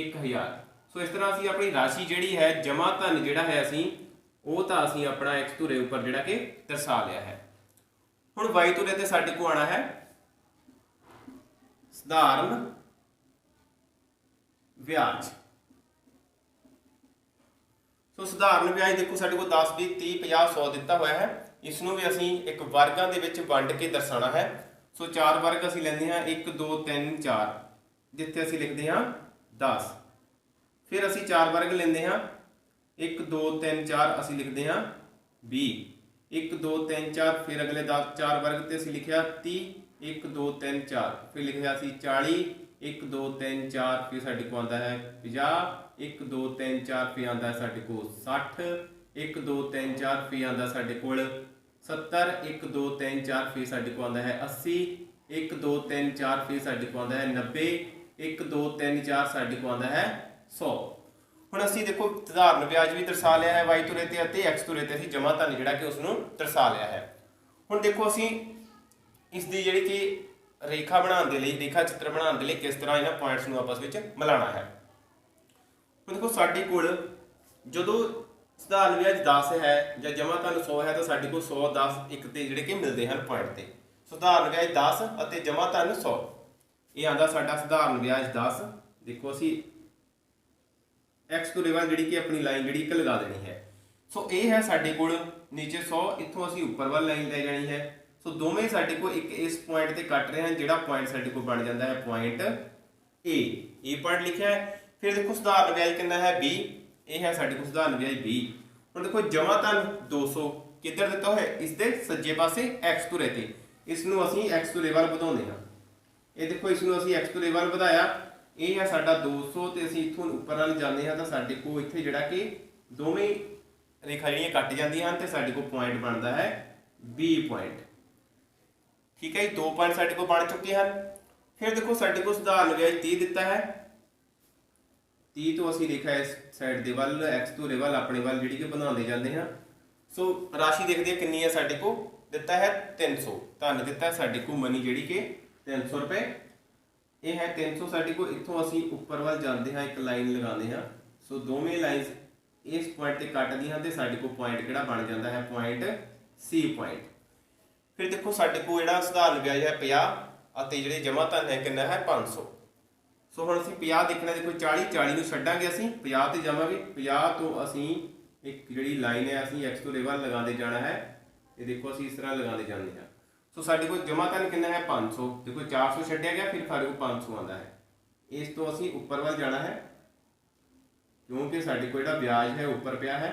Speaker 1: 1000। ਸੋ ਇਸ ਤਰ੍ਹਾਂ ਅਸੀਂ ਆਪਣੀ ਰਾਸ਼ੀ ਜਿਹੜੀ ਹੈ ਜਮ੍ਹਾਂ ਧਨ ਜਿਹੜਾ ਹੈ ਅਸੀਂ ਉਹ ਤਾਂ ਅਸੀਂ ਆਪਣਾ x ਧੁਰੇ ਉੱਪਰ ਜਿਹੜਾ ਕਿ ਦਰਸਾ ਲਿਆ ਹੈ। ਹੁਣ y ਧੁਰੇ ਤੇ ਸਾਡੇ ਕੋਲ ਆਣਾ ਹੈ ਸਧਾਰਨ ਵਿਆਜ। ਸੋ ਸਧਾਰਨ ਵਿਆਜ ਦੇਖੋ ਸਾਡੇ ਕੋਲ 10 20 30 50 100 ਦਿੱਤਾ ਹੋਇਆ ਹੈ। ਇਸ ਨੂੰ ਵੀ ਅਸੀਂ ਇੱਕ ਵਰਗਾਂ ਦੇ ਵਿੱਚ ਵੰਡ ਕੇ ਦਰਸਾਉਣਾ ਹੈ। ਸੋ ਚਾਰ ਵਰਗ ਅਸੀਂ ਲੈਂਦੇ ਹਾਂ 1 2 3 4, ਜਿੱਥੇ ਅਸੀਂ ਲਿਖਦੇ ਹਾਂ 10। ਫਿਰ ਅਸੀਂ ਚਾਰ ਵਰਗ ਲੈਂਦੇ ਹਾਂ 1 2 3 4 ਅਸੀਂ ਲਿਖਦੇ ਹਾਂ 20। 1 2 3 4 ਫਿਰ ਅਗਲੇ 10 ਚਾਰ ਵਰਗ ਤੇ ਅਸੀਂ ਲਿਖਿਆ 30। 1 2 3 4 ਫਿਰ ਲਿਖਿਆ ਅਸੀਂ 40। 1 2 3 4 ਫਿਰ ਸਾਡੇ ਕੋਲ ਆਉਂਦਾ ਹੈ 50। 1 2 3 4 ਫਿਰ ਆਉਂਦਾ ਹੈ ਸਾਡੇ ਕੋਲ 60। 1 2 3 4 ਫਿਰ ਆਉਂਦਾ ਸਾਡੇ ਕੋਲ 70। 1 2 3 4 ਫਿਰ ਸਾਡੇ ਕੋਲ ਆਉਂਦਾ ਹੈ 80। 1 2 3 4 ਫਿਰ ਸਾਡੇ ਕੋਲ ਆਉਂਦਾ ਹੈ 90। 1 2 3 4 ਸਾਡੇ ਕੋਲ ਆਉਂਦਾ ਹੈ 100। ਹੁਣ ਅਸੀਂ ਦੇਖੋ ਸਧਾਰਨ ਵਿਆਜ ਵੀ ਦਰਸਾ ਲਿਆ ਹੈ y ਧੁਰੇ ਤੇ ਅਤੇ x ਧੁਰੇ ਤੇ ਅਸੀਂ ਜਮ੍ਹਾਂ ਧਨ ਜਿਹੜਾ ਕਿ ਉਸ ਨੂੰ ਦਰਸਾ ਲਿਆ ਹੈ। ਹੁਣ ਦੇਖੋ ਅਸੀਂ ਇਸ ਦੀ ਜਿਹੜੀ ਕਿ ਰੇਖਾ ਬਣਾਉਣ ਦੇ ਲਈ, ਰੇਖਾ ਚਿੱਤਰ ਬਣਾਉਣ ਦੇ ਲਈ ਕਿਸ ਤਰ੍ਹਾਂ ਇਹਨਾਂ ਪੁਆਇੰਟਸ ਨੂੰ ਆਪਸ ਵਿੱਚ ਮਿਲਾਉਣਾ ਹੈ। ਹੁਣ ਦੇਖੋ ਸਾਡੇ ਕੋਲ ਜਦੋਂ ਸਧਾਰਨ ਵਿਆਜ 10 ਹੈ ਜਾਂ ਜਮ੍ਹਾਂ ਧਨ 100 ਹੈ ਤਾਂ ਸਾਡੇ ਕੋਲ 100 10 1 ਤੇ ਜਿਹੜੇ ਕਿ ਮਿਲਦੇ ਹਨ ਪੁਆਇੰਟ ਤੇ। ਸਧਾਰਨ ਵਿਆਜ 10 ਅਤੇ ਜਮ੍ਹਾਂ ਧਨ 100, ਇਹ ਆਂਦਾ ਸਾਡਾ ਸਧਾਰਨ ਵਿਆਜ 10। ਦੇਖੋ ਅਸੀਂ x ਧੁਰੇ ਵੱਲ ਜਿਹੜੀ ਕਿ ਆਪਣੀ ਲਾਈਨ ਜਿਹੜੀ ਇੱਕ ਲਗਾ ਦੇਣੀ ਹੈ। ਸੋ ਇਹ ਹੈ ਸਾਡੇ ਕੋਲ ਨੀਚੇ 100, ਇੱਥੋਂ ਅਸੀਂ ਉੱਪਰ ਵੱਲ ਲਾਈਨ ਲੈ ਜਾਣੀ ਹੈ। ਸੋ ਦੋਵੇਂ ਸਾਡੇ ਕੋਲ ਇੱਕ ਇਸ ਪੁਆਇੰਟ ਤੇ ਕੱਟ ਰਹੇ ਹਨ, ਜਿਹੜਾ ਪੁਆਇੰਟ ਸਾਡੇ ਕੋਲ ਬਣ ਜਾਂਦਾ ਹੈ ਪੁਆਇੰਟ A। ਇਹ ਪੁਆਇੰਟ ਲਿਖਿਆ ਹੈ। ਫਿਰ ਦੇਖੋ ਸਧਾਰਨ ਵਿਆਜ ਕਿੰਨਾ ਹੈ 20, ਇਹ ਹੈ ਸਾਡੇ ਕੋਲ ਸਧਾਰਨ ਵਿਆਜ 20। ਹੁਣ ਦੇਖੋ ਜਮ੍ਹਾਂ ਧਨ 200 ਕਿੱਧਰ ਦਿੱਤਾ ਹੋਇਆ, ਇਸ ਦੇ ਸੱਜੇ ਪਾਸੇ x ਧੁਰੇ ਤੇ। ਇਸ ਨੂੰ ਅਸੀਂ x ਧੁਰੇ ਵੱਲ ਵਧਾਉਂਦੇ ਹਾਂ। ਇਹ ਦੇਖੋ ਇਸ ਨੂੰ ਅਸੀਂ x ਧੁਰੇ ਵੱਲ ਵਧਾਇਆ, ਇਹ ਹੈ ਸਾਡਾ 200 ਤੇ ਅਸੀਂ ਇੱਥੋਂ ਉੱਪਰ ਵੱਲ ਜਾਂਦੇ ਹਾਂ ਤਾਂ ਸਾਡੇ ਕੋਲ ਇੱਥੇ ਜਿਹੜਾ ਕਿ ਦੋਵੇਂ ਰੇਖਾ ਜਿਹੜੀਆਂ ਕੱਟ ਜਾਂਦੀਆਂ ਹਨ ਤੇ ਸਾਡੇ ਕੋਲ ਪੁਆਇੰਟ ਬਣਦਾ ਹੈ B ਪੁਆਇੰਟ। ਠੀਕ ਹੈ ਜੀ, ਦੋ ਪੁਆਇੰਟ ਸਾਡੇ ਕੋਲ ਬਣ ਚੁੱਕੇ ਹਨ। ਫਿਰ ਦੇਖੋ ਸਾਡੇ ਕੋਲ ਸਧਾਰਨ ਵਿਆਜ 30 ਦਿੱਤਾ ਹੈ। 30 ਤੋਂ ਅਸੀਂ ਰੇਖਾ ਇਸ ਸਾਈਡ ਦੇ ਵੱਲ x ਧੁਰੇ ਵੱਲ ਆਪਣੇ ਵੱਲ ਜਿਹੜੀ ਕਿ ਬਣਾਉਂਦੇ ਜਾਂਦੇ ਹਾਂ। ਸੋ ਰਾਸ਼ੀ ਦੇਖਦੇ ਹਾਂ ਕਿੰਨੀ ਹੈ, ਸਾਡੇ ਕੋਲ ਦਿੱਤਾ ਹੈ 300। ਧਨ ਦਿੱਤਾ ਸਾਡੇ ਕੋਲ ਮਨੀ ਜਿਹੜੀ ਕਿ 300 ਰੁਪਏ। ਇਹ ਹੈ 300 ਸਾਡੇ ਕੋਲ। ਇੱਥੋਂ ਅਸੀਂ ਉੱਪਰ ਵੱਲ ਜਾਂਦੇ ਹਾਂ, ਇੱਕ ਲਾਈਨ ਲਗਾਉਂਦੇ ਹਾਂ। ਸੋ ਦੋਵੇਂ ਲਾਈਨਸ ਇਸ ਪੁਆਇੰਟ ਤੇ ਕੱਟਦੀਆਂ ਤੇ ਸਾਡੇ ਕੋਲ ਪੁਆਇੰਟ ਕਿਹੜਾ ਬਣ ਜਾਂਦਾ ਹੈ ਪੁਆਇੰਟ C ਪੁਆਇੰਟ। ਫਿਰ ਦੇਖੋ ਸਾਡੇ ਕੋਲ ਜਿਹੜਾ ਸਧਾਰਨ ਵਿਆਜ ਹੈ 50 ਅਤੇ ਜਿਹੜੇ ਜਮ੍ਹਾਂ ਧਨ ਹੈ ਕਿੰਨਾ ਹੈ 500। ਸੋ ਹੁਣ ਅਸੀਂ 50 ਦੇਖਣਾ, ਦੇਖੋ 40 ਨੂੰ ਛੱਡਾਂਗੇ, ਅਸੀਂ 50 ਤੇ ਜਾਵਾਂਗੇ। 50 ਤੋਂ ਅਸੀਂ ਇੱਕ ਜਿਹੜੀ ਲਾਈਨ ਹੈ ਅਸੀਂ x ਧੁਰੇ ਵੱਲ ਲਗਾਉਂਦੇ ਜਾਣਾ ਹੈ। ਇਹ ਦੇਖੋ ਅਸੀਂ ਇਸ ਤਰ੍ਹਾਂ ਲਗਾਉਂਦੇ ਜਾਂਦੇ ਹਾਂ। ਸੋ ਸਾਡੇ ਕੋਲ ਜਮ੍ਹਾਂ ਧਨ ਕਿੰਨਾ ਹੈ 500। ਦੇਖੋ 400 ਛੱਡਿਆ ਗਿਆ, ਫਿਰ ਸਾਡੇ ਕੋਲ 500 ਆਉਂਦਾ ਹੈ। ਇਸ ਤੋਂ ਅਸੀਂ ਉੱਪਰ ਵੱਲ ਜਾਣਾ ਹੈ ਕਿਉਂਕਿ ਸਾਡੇ ਕੋਲ ਜਿਹੜਾ ਵਿਆਜ ਹੈ ਉੱਪਰ ਪਿਆ ਹੈ।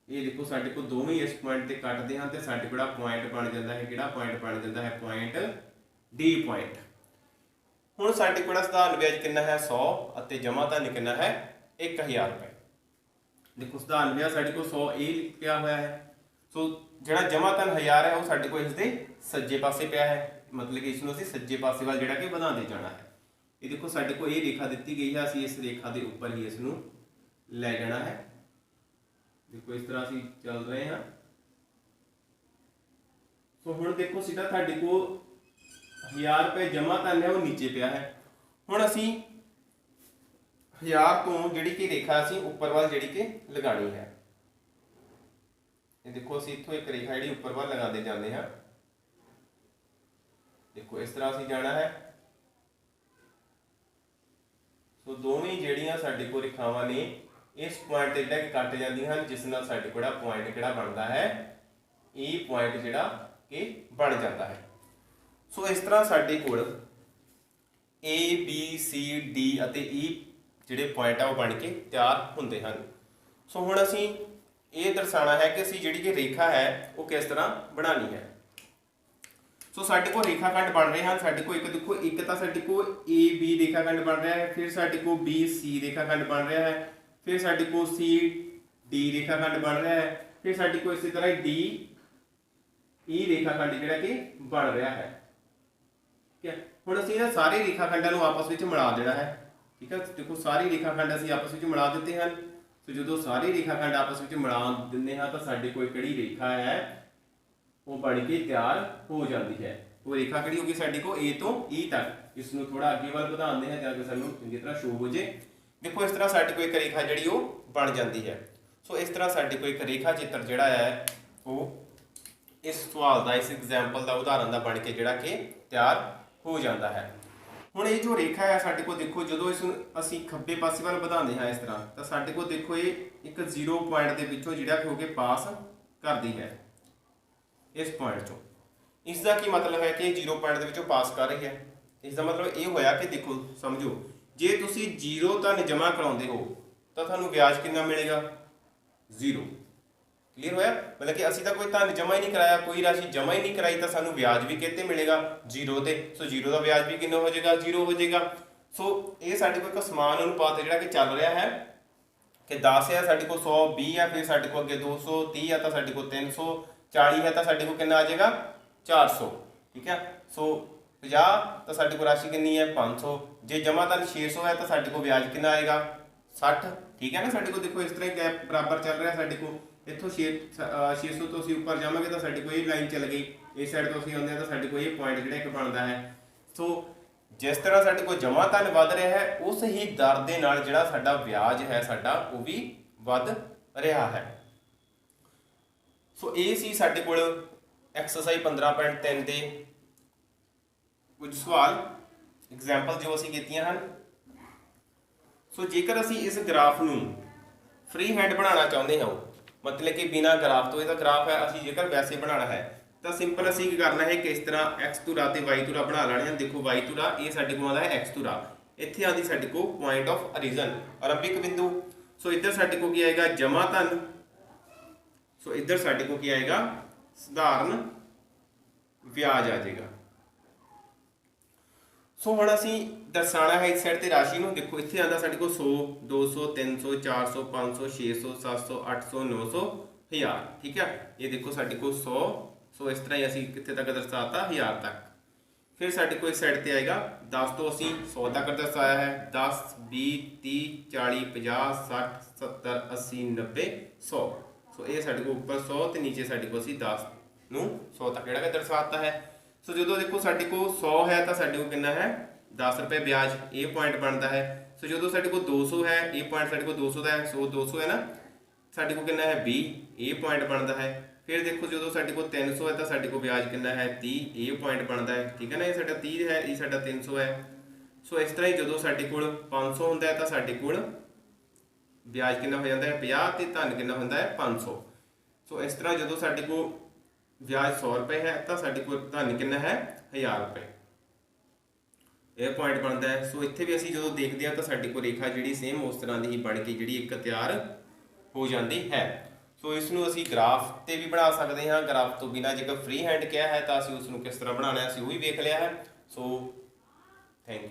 Speaker 1: ਇਹ ਦੇਖੋ ਸਾਡੇ ਕੋਲ ਦੋਵੇਂ ਇਸ ਪੁਆਇੰਟ ਤੇ ਕੱਟਦੇ ਹਨ ਤੇ ਸਾਡੇ ਕੋਲ ਪੁਆਇੰਟ ਬਣ ਜਾਂਦਾ ਹੈ, ਕਿਹੜਾ ਪੁਆਇੰਟ ਬਣ ਜਾਂਦਾ ਹੈ ਪੁਆਇੰਟ D ਪੁਆਇੰਟ। ਹੁਣ ਸਾਡੇ ਕੋਲ ਸਧਾਰਨ ਵਿਆਜ ਕਿੰਨਾ ਹੈ 100 ਅਤੇ ਜਮਾ ਧਨ ਕਿੰਨਾ ਹੈ 1000 ਰੁਪਏ। ਦੇਖੋ ਸਧਾਰਨ ਵਿਆਜ ਸਾਡੇ ਕੋਲ 100 ਇਹ ਪਿਆ ਹੋਇਆ ਹੈ। ਸੋ ਜਿਹੜਾ ਜਮਾ ਧਨ 1000 ਹੈ ਉਹ ਸਾਡੇ ਕੋਲ ਇਸ ਦੇ ਸੱਜੇ ਪਾਸੇ ਪਿਆ ਹੈ, ਮਤਲਬ ਕਿ ਇਸ ਨੂੰ ਅਸੀਂ ਸੱਜੇ ਪਾਸੇ ਵੱਲ ਜਿਹੜਾ ਕਿ ਵਧਾਉਂਦੇ ਜਾਣਾ ਹੈ। ਇਹ ਦੇਖੋ ਸਾਡੇ ਕੋਲ ਇਹ ਰੇਖਾ ਦਿੱਤੀ ਗਈ ਹੈ, ਅਸੀਂ ਇਸ ਰੇਖਾ ਦੇ ਉੱਪਰ ਹੀ ਇਸ ਨੂੰ ਲੈ ਜਾਣਾ ਹੈ। ਦੇਖੋ ਇਸ ਤਰ੍ਹਾਂ ਅਸੀਂ ਚੱਲ ਰਹੇ ਹਾਂ। ਸੋ ਹੁਣ ਦੇਖੋ ਸਿੱਧਾ ਸਾਡੇ ਕੋਲ 1000 ਰੁਪਏ ਜਮਾ ਧਨ ਹੈ ਉਹ ਨੀਚੇ ਪਿਆ ਹੈ। ਹੁਣ ਅਸੀਂ 1000 ਤੋਂ ਜਿਹੜੀ ਕਿ ਰੇਖਾ ਅਸੀਂ ਉੱਪਰ ਵੱਲ ਜਿਹੜੀ ਕਿ ਲਗਾਣੀ ਹੈ। ਇਹ ਦੇਖੋ ਅਸੀਂ ਇੱਥੋਂ ਇੱਕ ਰੇਖਾ ਜਿਹੜੀ ਉੱਪਰ ਵੱਲ ਲਗਾਉਂਦੇ ਜਾਂਦੇ ਹਾਂ। ਦੇਖੋ ਇਸ ਤਰ੍ਹਾਂ ਅਸੀਂ ਜਾਣਾ ਹੈ। ਸੋ ਦੋਵੇਂ ਜਿਹੜੀਆਂ ਸਾਡੇ ਕੋਲ ਰੇਖਾਵਾਂ ਨੇ ਇਸ ਪੁਆਇੰਟ ਤੇ ਜਿਹੜਾ ਕਿ ਕੱਟ ਜਾਂਦੀਆਂ ਹਨ, ਜਿਸ ਨਾਲ ਸਾਡੇ ਕੋਲ ਪੁਆਇੰਟ ਕਿਹੜਾ ਬਣਦਾ ਹੈ, ਇਹ ਪੁਆਇੰਟ ਜਿਹੜਾ ਕਿ ਬਣ ਜਾਂਦਾ ਹੈ। ਸੋ ਇਸ ਤਰ੍ਹਾਂ ਸਾਡੇ ਕੋਲ A B C D ਅਤੇ E ਜਿਹੜੇ ਪੁਆਇੰਟ ਆ ਉਹ ਬਣ ਕੇ ਤਿਆਰ ਹੁੰਦੇ ਹਨ। ਸੋ ਹੁਣ ਅਸੀਂ ਇਹ ਦਰਸਾਉਣਾ ਹੈ ਕਿ ਅਸੀਂ ਜਿਹੜੀ ਕਿ ਰੇਖਾ ਹੈ ਉਹ ਕਿਸ ਤਰ੍ਹਾਂ ਬਣਾਉਣੀ ਹੈ। ਸੋ ਸਾਡੇ ਕੋਲ ਰੇਖਾ ਖੰਡ ਬਣ ਰਹੇ ਹਨ। ਸਾਡੇ ਕੋਲ ਇੱਕ ਦੇਖੋ, ਇੱਕ ਤਾਂ ਸਾਡੇ ਕੋਲ A B ਰੇਖਾ ਖੰਡ ਬਣ ਰਿਹਾ ਹੈ, ਫਿਰ ਸਾਡੇ ਕੋਲ B C ਰੇਖਾ ਖੰਡ ਬਣ ਰਿਹਾ ਹੈ, ਫਿਰ ਸਾਡੇ ਕੋਲ C D ਰੇਖਾ ਖੰਡ ਬਣ ਰਿਹਾ ਹੈ, ਫਿਰ ਸਾਡੇ ਕੋਲ ਇਸੇ ਤਰ੍ਹਾਂ D E ਰੇਖਾ ਖੰਡ ਜਿਹੜਾ ਕਿ ਬਣ ਰਿਹਾ ਹੈ। ਠੀਕ ਹੈ, ਹੁਣ ਅਸੀਂ ਇਹਨਾਂ ਸਾਰੇ ਰੇਖਾ ਖੰਡਾਂ ਨੂੰ ਆਪਸ ਵਿੱਚ ਮਿਲਾ ਦੇਣਾ ਹੈ। ਠੀਕ ਹੈ, ਦੇਖੋ ਸਾਰੇ ਰੇਖਾ ਖੰਡ ਅਸੀਂ ਆਪਸ ਵਿੱਚ ਮਿਲਾ ਦਿੱਤੇ ਹਨ। ਸੋ ਜਦੋਂ ਸਾਰੇ ਰੇਖਾ ਖੰਡ ਆਪਸ ਵਿੱਚ ਮਿਲਾ ਦਿੰਦੇ ਹਾਂ ਤਾਂ ਸਾਡੇ ਕੋਲ ਕਿਹੜੀ ਰੇਖਾ ਹੈ ਉਹ ਬਣ ਕੇ ਤਿਆਰ ਹੋ ਜਾਂਦੀ ਹੈ। ਉਹ ਰੇਖਾ ਕਿਹੜੀ ਹੋਗੀ ਸਾਡੀ ਕੋਲ A ਤੋਂ E ਤੱਕ। ਇਸ ਨੂੰ ਥੋੜਾ ਅੱਗੇ ਵੱਲ ਵਧਾਉਂਦੇ ਹਾਂ ਤਾਂ ਕਿ ਸਾਨੂੰ ਚੰਗੀ ਤਰ੍ਹਾਂ ਸ਼ੋ ਹੋ ਜੇ। ਦੇਖੋ ਇਸ ਤਰ੍ਹਾਂ ਸਾਡੀ ਕੋਲ ਇੱਕ ਰੇਖਾ ਜਿਹੜੀ ਉਹ ਬਣ ਜਾਂਦੀ ਹੈ। ਸੋ ਇਸ ਤਰ੍ਹਾਂ ਸਾਡੇ ਕੋਲ ਇੱਕ ਰੇਖਾ ਚਿੱਤਰ ਜਿਹੜਾ ਹੈ ਉਹ ਇਸ ਸਵਾਲ ਦਾ, ਇਸ ਐਗਜ਼ਾਮਪਲ ਦਾ, ਉਦਾਹਰਨ ਦਾ ਬਣ ਕੇ ਜਿਹੜਾ ਕਿ ਤਿਆਰ ਹੋ ਜਾਂਦਾ ਹੈ। ਹੁਣ ਇਹ ਜੋ ਰੇਖਾ ਹੈ ਸਾਡੇ ਕੋਲ ਦੇਖੋ, ਜਦੋਂ ਇਸ ਨੂੰ ਅਸੀਂ ਖੱਬੇ ਪਾਸੇ ਵੱਲ ਵਧਾਉਂਦੇ ਹਾਂ ਇਸ ਤਰ੍ਹਾਂ, ਤਾਂ ਸਾਡੇ ਕੋਲ ਦੇਖੋ ਇਹ ਇੱਕ 0 ਪੁਆਇੰਟ ਦੇ ਵਿੱਚੋਂ ਜਿਹੜਾ ਕਿ ਹੋ ਕੇ ਪਾਸ ਕਰਦੀ ਹੈ ਇਸ ਪੁਆਇੰਟ ਚੋਂ। ਇਸ ਦਾ ਕੀ ਮਤਲਬ ਹੈ ਕਿ 0 ਪੁਆਇੰਟ ਦੇ ਵਿੱਚੋਂ ਪਾਸ ਕਰ ਰਹੀ ਹੈ। ਇਸ ਦਾ ਮਤਲਬ ਇਹ ਹੋਇਆ ਕਿ ਦੇਖੋ ਸਮਝੋ, ਜੇ ਤੁਸੀਂ 0 ਧਨ ਜਮ੍ਹਾਂ ਕਰਾਉਂਦੇ ਹੋ ਤਾਂ ਤੁਹਾਨੂੰ ਵਿਆਜ ਕਿੰਨਾ ਮਿਲੇਗਾ 0। ਕਲੀਅਰ ਹੋਇਆ? ਮਤਲਬ ਕਿ ਅਸੀਂ ਤਾਂ ਕੋਈ ਧਨ ਜਮ੍ਹਾਂ ਹੀ ਨਹੀਂ ਕਰਾਇਆ, ਕੋਈ ਰਾਸ਼ੀ ਜਮ੍ਹਾਂ ਹੀ ਨਹੀਂ ਕਰਾਈ, ਤਾਂ ਸਾਨੂੰ ਵਿਆਜ ਵੀ ਕਿਤੇ ਮਿਲੇਗਾ 0 ਤੇ। ਸੋ 0 ਦਾ ਵਿਆਜ ਵੀ ਕਿੰਨਾ ਹੋ ਜਾਏਗਾ 0 ਹੋ ਜਾਏਗਾ। ਸੋ ਇਹ ਸਾਡੇ ਕੋਲ ਇੱਕ ਸਮਾਨ ਅਨੁਪਾਤ ਜਿਹੜਾ ਕਿ ਚੱਲ ਰਿਹਾ ਹੈ ਕਿ 10 ਹੈ ਸਾਡੇ ਕੋਲ 100, 20 ਹੈ, ਫਿਰ ਸਾਡੇ ਕੋਲ ਅੱਗੇ 200, 30 ਹੈ ਤਾਂ ਸਾਡੇ ਕੋਲ 300, 40 ਹੈ ਤਾਂ ਸਾਡੇ ਕੋਲ ਕਿੰਨਾ ਆ ਜਾਏਗਾ 400। ਠੀਕ ਹੈ, ਸੋ 50 ਤਾਂ ਸਾਡੇ ਕੋਲ ਰਾਸ਼ੀ ਕਿੰਨੀ ਹੈ 500। ਜੇ ਜਮ੍ਹਾਂ ਧਨ 600 ਹੈ ਤਾਂ ਸਾਡੇ ਕੋਲ ਵਿਆਜ ਕਿੰਨਾ ਆਏਗਾ 60। ਠੀਕ ਹੈ ਨਾ, ਸਾਡੇ ਕੋਲ ਦੇਖੋ ਇਸ ਤਰ੍ਹਾਂ ਹੀ ਗੈਪ ਬਰਾਬਰ ਚੱਲ ਰਿਹਾ। ਸਾਡੇ ਕੋਲ ਇੱਥੋਂ 600 ਤੋਂ ਅਸੀਂ ਉੱਪਰ ਜਾਵਾਂਗੇ ਤਾਂ ਸਾਡੇ ਕੋਲ ਇਹ ਲਾਈਨ ਚੱਲ ਗਈ, ਇਸ ਸਾਈਡ ਤੋਂ ਅਸੀਂ ਆਉਂਦੇ ਹਾਂ ਤਾਂ ਸਾਡੇ ਕੋਲ ਇਹ ਪੁਆਇੰਟ ਜਿਹੜਾ ਇੱਕ ਬਣਦਾ ਹੈ। ਸੋ ਜਿਸ ਤਰ੍ਹਾਂ ਸਾਡੇ ਕੋਲ ਜਮ੍ਹਾਂ ਧਨ ਵੱਧ ਰਿਹਾ ਹੈ, ਉਸ ਹੀ ਦਰ ਦੇ ਨਾਲ ਜਿਹੜਾ ਸਾਡਾ ਵਿਆਜ ਹੈ ਸਾਡਾ ਉਹ ਵੀ ਵੱਧ ਰਿਹਾ ਹੈ। ਸੋ ਇਹ ਸੀ ਸਾਡੇ ਕੋਲ ਐਕਸਰਸਾਈਜ਼ 15.3 ਦੇ ਕੁਝ ਸਵਾਲ, ਐਗਜ਼ਾਮਪਲ ਜੋ ਅਸੀਂ ਕੀਤੀਆਂ ਹਨ। ਸੋ ਜੇਕਰ ਅਸੀਂ ਇਸ ਗ੍ਰਾਫ ਨੂੰ ਫ੍ਰੀ ਹੈਂਡ ਬਣਾਉਣਾ ਚਾਹੁੰਦੇ ਹਾਂ, ਮਤਲਬ ਕਿ ਬਿਨਾ ਗ੍ਰਾਫ ਤੋਂ, ਇਹਦਾ ਗ੍ਰਾਫ ਹੈ, ਅਸੀਂ ਜੇਕਰ ਵੈਸੇ ਬਣਾਉਣਾ ਹੈ ਤਾਂ ਸਿੰਪਲ ਅਸੀਂ ਕੀ ਕਰਨਾ ਹੈ ਕਿ ਇਸ ਤਰ੍ਹਾਂ x ਧੁਰਾ ਤੇ y ਧੁਰਾ ਬਣਾ ਲੈਣੇ ਹਨ। ਦੇਖੋ y ਧੁਰਾ ਇਹ ਸਾਡੇ ਕੋਲ ਆਉਂਦਾ ਹੈ x ਧੁਰਾ, ਇੱਥੇ ਆਉਂਦੀ ਸਾਡੇ ਕੋਲ ਪੁਆਇੰਟ ਆਫ origin ਆਰੰਭਿਕ ਬਿੰਦੂ। ਸੋ ਇੱਧਰ ਸਾਡੇ ਕੋਲ ਕੀ ਆਏਗਾ ਜਮ੍ਹਾਂ ਧਨ, ਸੋ ਇੱਧਰ ਸਾਡੇ ਕੋਲ ਕੀ ਆਏਗਾ ਸਧਾਰਨ ਵਿਆਜ ਆ ਜਾਏਗਾ। ਸੋ ਹੁਣ ਅਸੀਂ ਦਰਸਾਉਣਾ ਹੈ ਇਸ ਸਾਈਡ ਤੇ ਰਾਸ਼ੀ ਨੂੰ। ਦੇਖੋ ਇੱਥੇ ਆਉਂਦਾ ਸਾਡੇ ਕੋਲ 100, 200, 300, 400, 500, 600, 700, 800, 900, 1000। ਠੀਕ ਹੈ, ਇਹ ਦੇਖੋ ਸਾਡੇ ਕੋਲ 100। ਸੋ ਇਸ ਤਰ੍ਹਾਂ ਹੀ ਅਸੀਂ ਕਿੱਥੇ ਤੱਕ ਦਰਸਾਤਾ 1000 ਤੱਕ। ਫਿਰ ਸਾਡੇ ਕੋਲ ਇਸ ਸਾਈਡ ਤੇ ਆਏਗਾ 10 ਤੋਂ ਅਸੀਂ 100 ਤੱਕ ਦਰਸਾਇਆ ਹੈ। 10, 20, 30, 40, 50, 60, 70, 80, 90, 100। ਸੋ ਇਹ ਸਾਡੇ ਕੋਲ ਉੱਪਰ 100 ਤੇ ਨੀਚੇ ਸਾਡੇ ਕੋਲ ਅਸੀਂ 10 ਨੂੰ 100 ਤੱਕ ਜਿਹੜਾ ਕਿ ਦਰਸਾਤਾ ਹੈ। ਸੋ ਜਦੋਂ ਦੇਖੋ ਸਾਡੇ ਕੋਲ 100 ਹੈ ਤਾਂ ਸਾਡੇ ਕੋਲ ਕਿੰਨਾ ਹੈ 10 ਰੁਪਏ ਵਿਆਜ, ਇਹ ਪੁਆਇੰਟ ਬਣਦਾ ਹੈ। ਸੋ ਜਦੋਂ ਸਾਡੇ ਕੋਲ 200 ਹੈ, ਇਹ ਪੁਆਇੰਟ ਸਾਡੇ ਕੋਲ 200 ਦਾ ਹੈ, ਸੋ 200 ਹੈ ਨਾ, ਸਾਡੇ ਕੋਲ ਕਿੰਨਾ ਹੈ 20, ਇਹ ਪੁਆਇੰਟ ਬਣਦਾ ਹੈ। ਫਿਰ ਦੇਖੋ ਜਦੋਂ ਸਾਡੇ ਕੋਲ 300 ਹੈ ਤਾਂ ਸਾਡੇ ਕੋਲ ਵਿਆਜ ਕਿੰਨਾ ਹੈ 30, ਇਹ ਪੁਆਇੰਟ ਬਣਦਾ ਹੈ। ਠੀਕ ਹੈ ਨਾ, ਇਹ ਸਾਡਾ 30 ਹੈ, ਇਹ ਸਾਡਾ 300 ਹੈ। ਸੋ ਇਸ ਤਰ੍ਹਾਂ ਹੀ ਜਦੋਂ ਸਾਡੇ ਕੋਲ 500 ਹੁੰਦਾ ਹੈ ਤਾਂ ਸਾਡੇ ਕੋਲ ਵਿਆਜ ਕਿੰਨਾ ਹੋ ਜਾਂਦਾ ਹੈ 50 ਤੇ ਧਨ ਕਿੰਨਾ ਹੁੰਦਾ ਹੈ 500। ਸੋ ਇਸ ਤਰ੍ਹਾਂ ਜਦੋਂ ਸਾਡੇ ਕੋਲ ਵਿਆਜ 100 ਰੁਪਏ ਹੈ ਤਾਂ ਸਾਡੇ ਕੋਲ ਧਨ ਕਿੰਨਾ ਹੈ 1000 ਰੁਪਏ, ਇਹ ਪੁਆਇੰਟ ਬਣਦਾ ਹੈ। ਸੋ ਇੱਥੇ ਵੀ ਅਸੀਂ ਜਦੋਂ ਦੇਖਦੇ ਹਾਂ ਤਾਂ ਸਾਡੇ ਕੋਲ ਰੇਖਾ ਜਿਹੜੀ ਸੇਮ ਉਸ ਤਰ੍ਹਾਂ ਦੀ ਹੀ ਬਣ ਕੇ ਜਿਹੜੀ ਇੱਕ ਤਿਆਰ ਹੋ ਜਾਂਦੀ ਹੈ। ਸੋ ਇਸ ਨੂੰ ਅਸੀਂ ਗ੍ਰਾਫ ਤੇ ਵੀ ਬਣਾ ਸਕਦੇ ਹਾਂ, ਗ੍ਰਾਫ ਤੋਂ ਬਿਨਾਂ ਜੇਕਰ ਫ੍ਰੀ ਹੈਂਡ ਕਿਹਾ ਹੈ ਤਾਂ ਅਸੀਂ ਉਸ ਨੂੰ ਕਿਸ ਤਰ੍ਹਾਂ ਬਣਾਉਣਾ ਹੈ ਅਸੀਂ ਉਹ ਵੀ ਵੇਖ ਲਿਆ ਹੈ। So thank you.